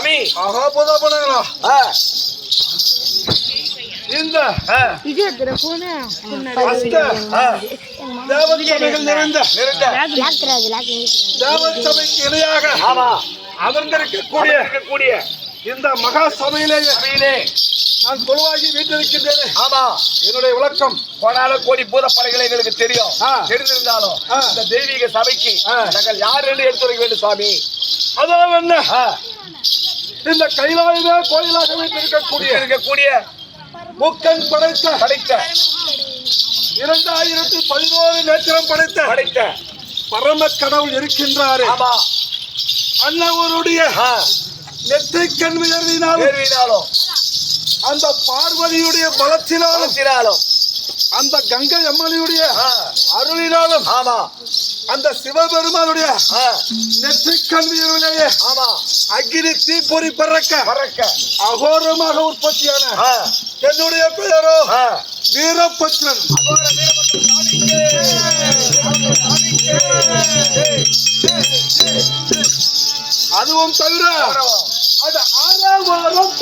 சுவாமி அகபுதபனங்களா இந்த தேவசபைகள் நிறைந்த தேவசபைக்கு இணையாக அமர்ந்திருக்கக்கூடிய இந்த மகா சபையிலே நான் பொதுவாகி வீட்டிருக்கின்றேன். ஆமா, என்னுடைய விளக்கம் கோடான கோடி பூதப்படைகளை எங்களுக்கு தெரியும். தெரிந்திருந்தாலும் இந்த தெய்வீக சபைக்கு நாங்கள் யார் என்று எடுத்துரைக்க வேண்டும் சுவாமி. அதாவது என்ன, இந்த கைலாயமே கோயிலாக இருக்கக்கூடிய முக்கன் படைத்த 2011 நேத்திரம் படைத்த பரம கடவுள் இருக்கின்றாரு. ஆமா, அண்ணவருடைய நெற்றிக்கண் உயர்வினாலும் அந்த பார்வதியுடைய பலத்தினாலும் அந்த கங்கை அம்மனுடைய அருளினாலும் ஆமா அந்த சிவபெருமானுடைய நெற்றிக்கண் உயர்விலேயே அக்னி தீப்பொறி பறக்க அகோரமாக உற்பத்தியான என்னுடைய பெயரோ வீரபத்ரன். அதுவும் தவிர அது 6ஆம் வாரம்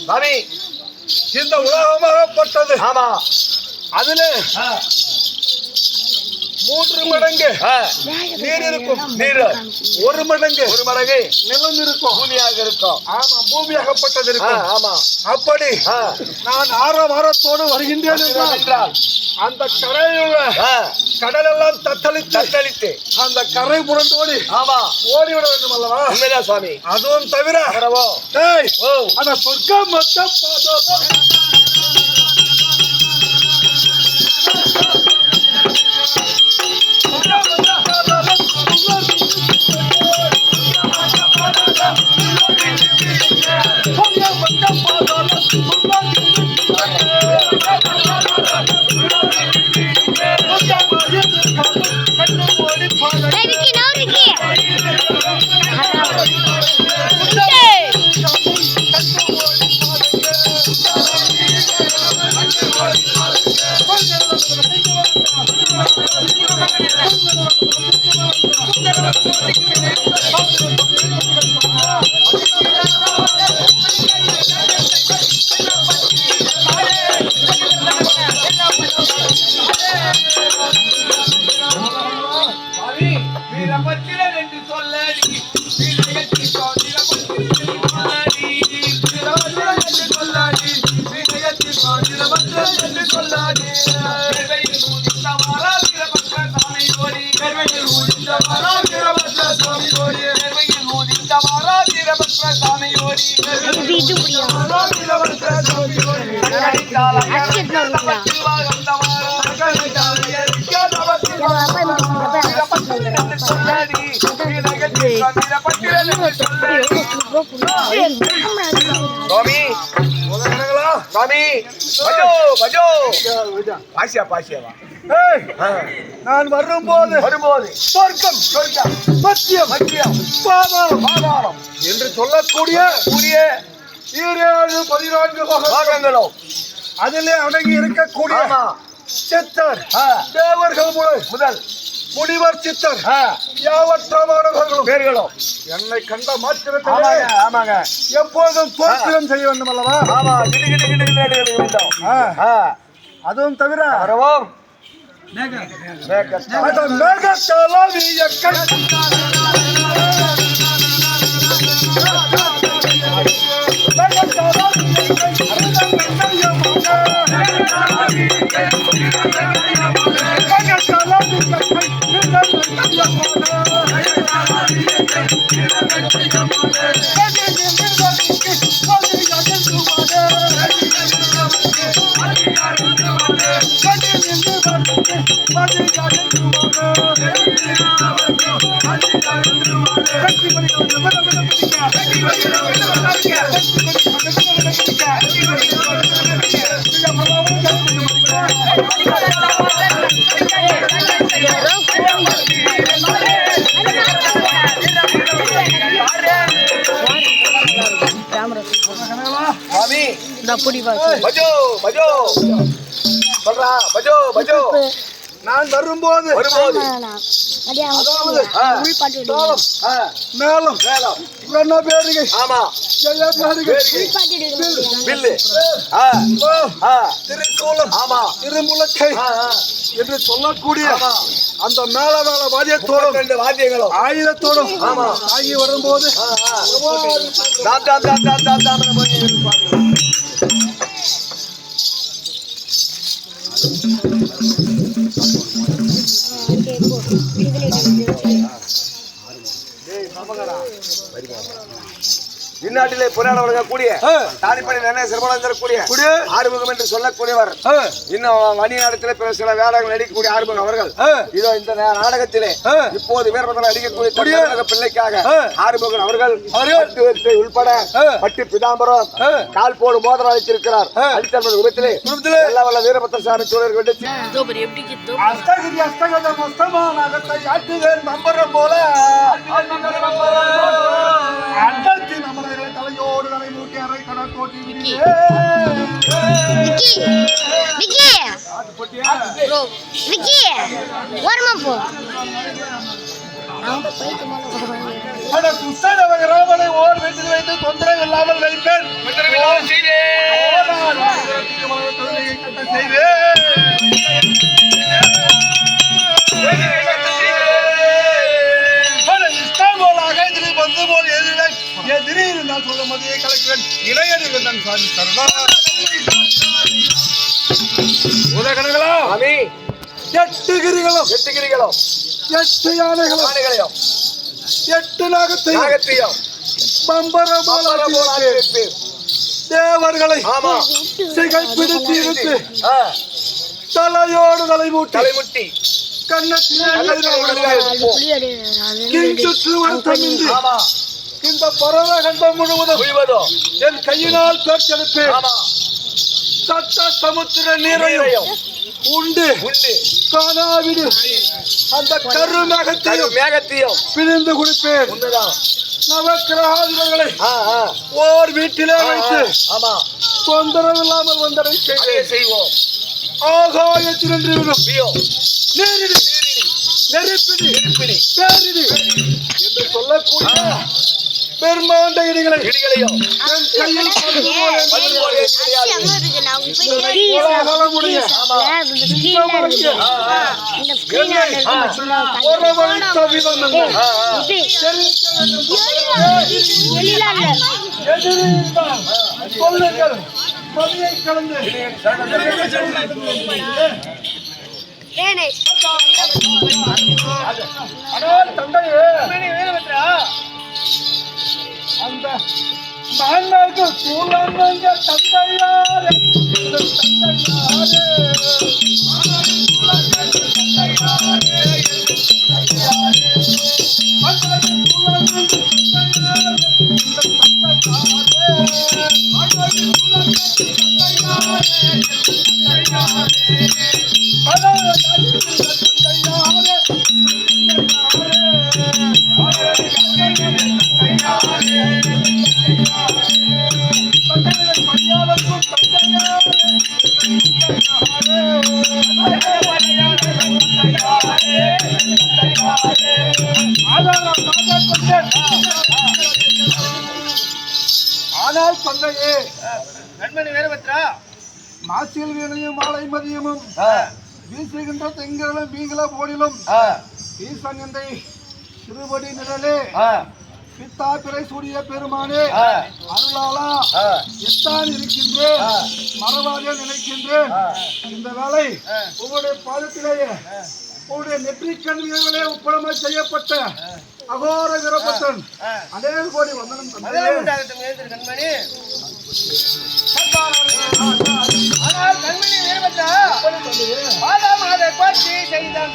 சுவாமி, இந்த உலகமாகப்பட்டது. ஆமா, அதிலே 3 மடங்கு நீர் இருக்கும். நீர் 1 மடங்கு நிலம் இருக்கும், பூமியாக இருக்கும். ஆமா, பூமியாகப்பட்டது இருக்கும். ஆமா, அப்படி நான் 6ஆம் வாரத்தோடு வருகின்றேன் என்றால் அந்த கரையுள்ள கடலெல்லாம் தத்தளித்து அந்த கரை புரண்டு ஓடிவிட வேண்டும் அல்லவா? உண்மைதான் சுவாமி. அதுவும் தவிர அந்த சொர்க்கம் நான் வரும்போது சொர்க்கம் பாதாளம் என்று சொல்லக்கூடிய 14 பாகங்களும் அதிலே அடங்கி இருக்கக்கூடிய சித்தர் தேவர்கள் முதல் முனிவர் சித்தர் யாவற்றமானவர்களும் பேர்களும் என்னை கண்ட மாத்திரத்திலே ஆமாங்க எப்போதும் தோற்றம் செய்ய வேண்டும் அல்லவா? ஆமா கிடு கிடு கிடு கிடு கிடு கிடு கிடு. அதுவும் தவிர வரவும் பஜோ பஜோ சொல்றா பஜோ பஜோ நான் வரும்போது மேலும் பேருகை ஆமா பில்லு திருக்கோலம் ஆமா திருமுலக்கை என்று சொல்லக்கூடிய அந்த மேல வாத்தியத்தோடும் 2 வாத்தியங்களும் ஆயுதத்தோடும் ஆகி வரும்போது தாம் தாம் தாம் தாம் தாம் தாம் இந்நாட்டிலே புராண வழங்கக்கூடிய தானிப்படை நிறைய சிறுவனம் தரக்கூடிய ஆறுமுகம் என்று சொல்லக்கூடியவர் இன்னும் மணி நாடத்திலே பிற சில வேடங்கள் நடிக்கக்கூடிய ஆறுமுகம் அவர்கள் இதோ இந்த நாடகத்திலே இப்போது வீரபத்திரம் அடிக்கக்கூடிய தமிழக பிள்ளைக்காக ஆறுமுகன் அவர்கள் உள்பட பட்டு பிதாம்பரம் கால் போடு மோதிரம் அளித்திருக்கிறார் அளித்த விபத்திலே எல்லா வல்ல வீரபத்திர சாமி சோழர் அஸ்தகிரி அஸ்தகத மஸ்தமானகத்தை ஆட்டுவேன் நம்பரம் போல அண்டத்தி நமரகளை தலையோடு தலை மூட்டி அரை கடற்கோட்டி ராமனை ஓர் வீட்டில் வைத்து தொந்தரவு இல்லாமல் வைப்பேன் எதிரி இருந்தால் சொல்ல மதியை கலக்கிறேன் இளையடி நான் சாமி தருணா உதகணங்களா 8 கிரிகளும் 8 யானைகளும் 8 நாகத்தையும் பம்பரமால தேவர்களை சிகைப்பிடித்து இருக்கு தலையோடு தலைமுட்டி கண்ணத்தில் இந்த பரவகண்டம் முழுவதும் என் கையினால் பெற்றெடுப்பேன் சட்ட சமுத்திர நீரையும் உண்டு காணாவிடு அந்த கரு மேகத்தையும் பிரிந்து குடிப்பேன் நவக்கிரகாதிகளை ஓர் வீட்டிலே வைத்து தொந்தரவு இல்லாமல் வந்தரை செய்வோம் ஆகாயத்தினின்று நீரிடி நெருப்பிடி பேரிடி என்று சொல்லக்கூடிய பெருமாண்ட இடிகளையும் கலந்து அந்த மன்னருக்கு சூழங்க தந்தையாரே ஆனால் தந்தையே கண்மணி வீரபத்ரா மாசில் வீணையும் மாலை மதியமும் வீசுகின்ற தெங்களும் வீங்கல போடிலும் ஈசன் எந்தை சிறுபடி நிழலே பித்தா பிறை சூடிய பெருமானே அருளாளா எத்தான் இருக்கின்றேன் மறவாதே நினைக்கின்றேன். இந்த வேலை உங்களுடைய பாதத்திலேயே உங்களுடைய நெற்றிக் கண்களே ஒப்பளமாய் செய்யப்பட்ட அகோர வீரபத்ரன் அநேக கோடி வந்தனம் கண்மணி. ஆனால் கண்மணி வீரபத்ரா மாதம் அதை பற்றி செய்தான்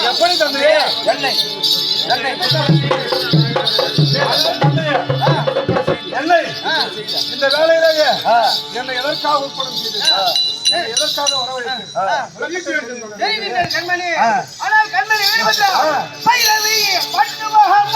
எப்படி தந்தையே என்னை இந்த வேலையிலேயே என்னை எதற்காக உட்படம் செய்து எதற்காக வரவேற்று கண்மணி. ஆனால் கண்மணி வீரபத்ரா பைரவி பட்டுமகம்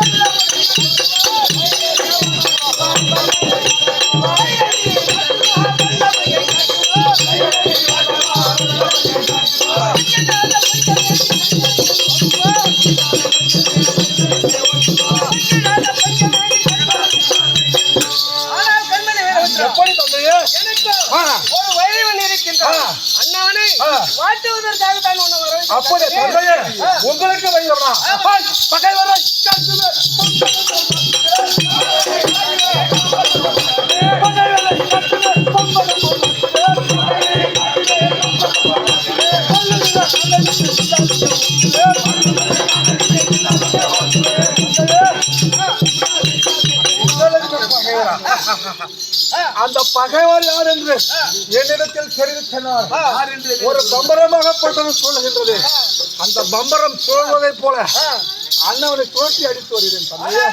எப்படி தந்தையே ஒரு வைரவன் இருக்கின்றான். அண்ணாவனை வாழ்த்துவதற்காக தான் உன்னை வர. அப்படி தந்தையே உங்களுக்கு வைரவனா பகைவரை அந்த பகைவர் யார் என்று என்னிடத்தில் தெரிவித்தனர். ஒரு பம்பரமாகப்பட்டது சொல்லுகின்றது. அந்த பம்பரம் சுழல்வதைப் போல அண்ணவனை தோட்டி அடித்து வருகிறேன் தந்தையே.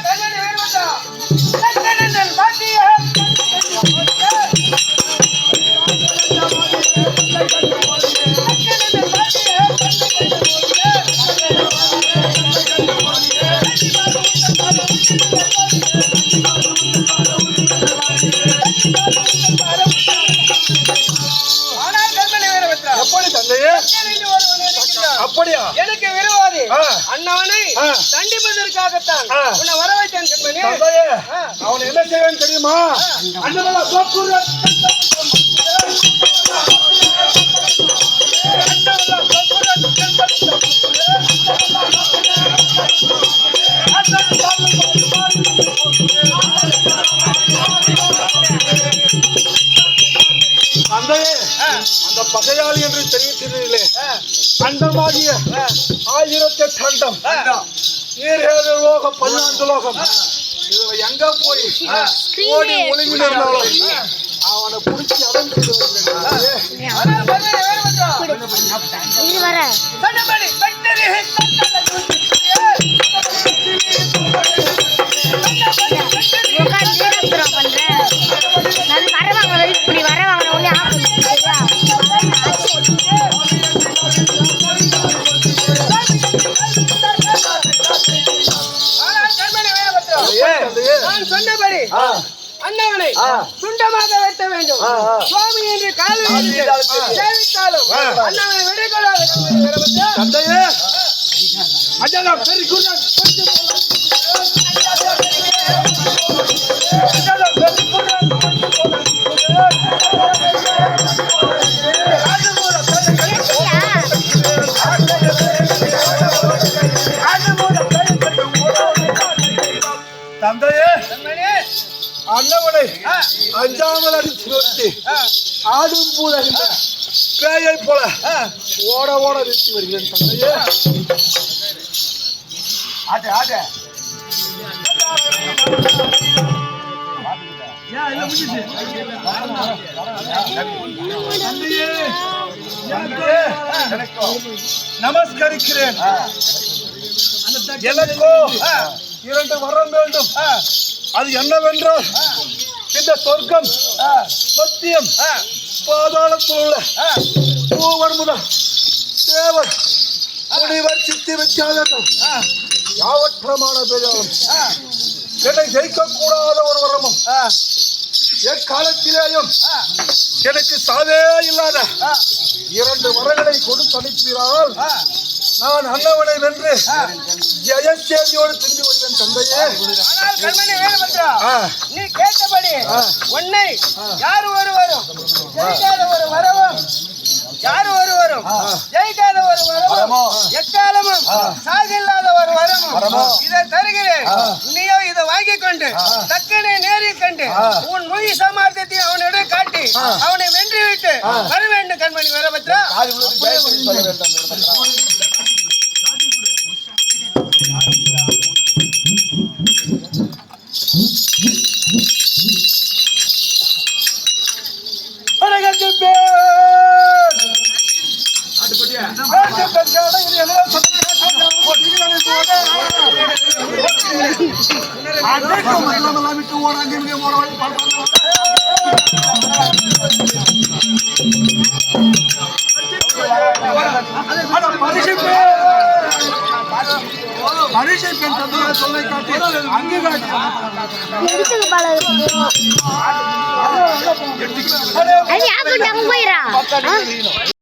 எப்படி தந்தையே அப்படியா? எனக்கு விரோதி அண்ணவனை தண்டிப்பதற்காகத்தான் உன்னை வர வைத்தேன் கண்மணி. அவன் என்ன செய்வான்னு தெரியுமா? அண்ணவனை தந்தையே அந்த பகையாளி என்று தெரிவிக்கிறீர்களே, அண்டமாகிய 1008 அண்டம், நீர் லோகம் 14 லோகம், இதுல எங்க போய் ஓடி ஒளிந்து இருந்தாலும் அவனை பிடிச்சி அடம் செய்து சொன்னபடி அண்ணவனை துண்டமாக வெட்ட வேண்டும். சுவாமி என்று காலில் சேவித்தாலும் அண்ணவனை விடுகொள்ளாது. தந்தையே அண்ணா பெருக்குடன் தந்தையே அண்ணவனை அஞ்சாமல் அடித்து நிறுத்தி ஆடும் போல பேயை போல ஓட ஓட நிறுத்தி வருகிறேன் தந்தையே. நமஸ்கரிக்கிறேன். எனக்கோ 2 வரம் வேண்டும். அது என்னவென்றால் இந்த சொர்க்கம் மத்தியம் பாதாளத்தில் உள்ள மூவர் முதல் தேவர் முனிவர் சித்தி வித்தியாசம் யாவற்றமான பேரும் என்னை ஜெயிக்கக்கூடாத ஒரு வரமும் எக்காலத்திலேயும் எனக்கு சாவே இல்லாத 2 வரங்களை கொடுத்து அனுப்பினால் நான் அண்ணவனை வென்று ஜெயச்சேதியோடு திரும்பி வருவேன் தந்தையே. ஆனால் கண்மணி வீரபத்ரா, நீ கேட்டபடி உன்னை யார் ஒருவரும் ஜெயிக்காத ஒரு வரவும், யார் ஒருவரும் ஜெயிக்காத ஒரு வரமும், எக்காலமும் சாகில்லாத ஒரு வரமும் இதை தருகிறேன். நீயோ இதை வாங்கிக் கொண்டு தக்கனை நேரில் கண்டு உன் மொழி சாமர்த்தியத்தை அவனிடம் காட்டி அவனை வென்றுவிட்டு வர வேண்டும் கண்மணி வீரபத்ரா. பரிசை பெண் தந்தையை சொல்லை காட்டி அங்கு காட்டி அது யாருக்கு போயிடா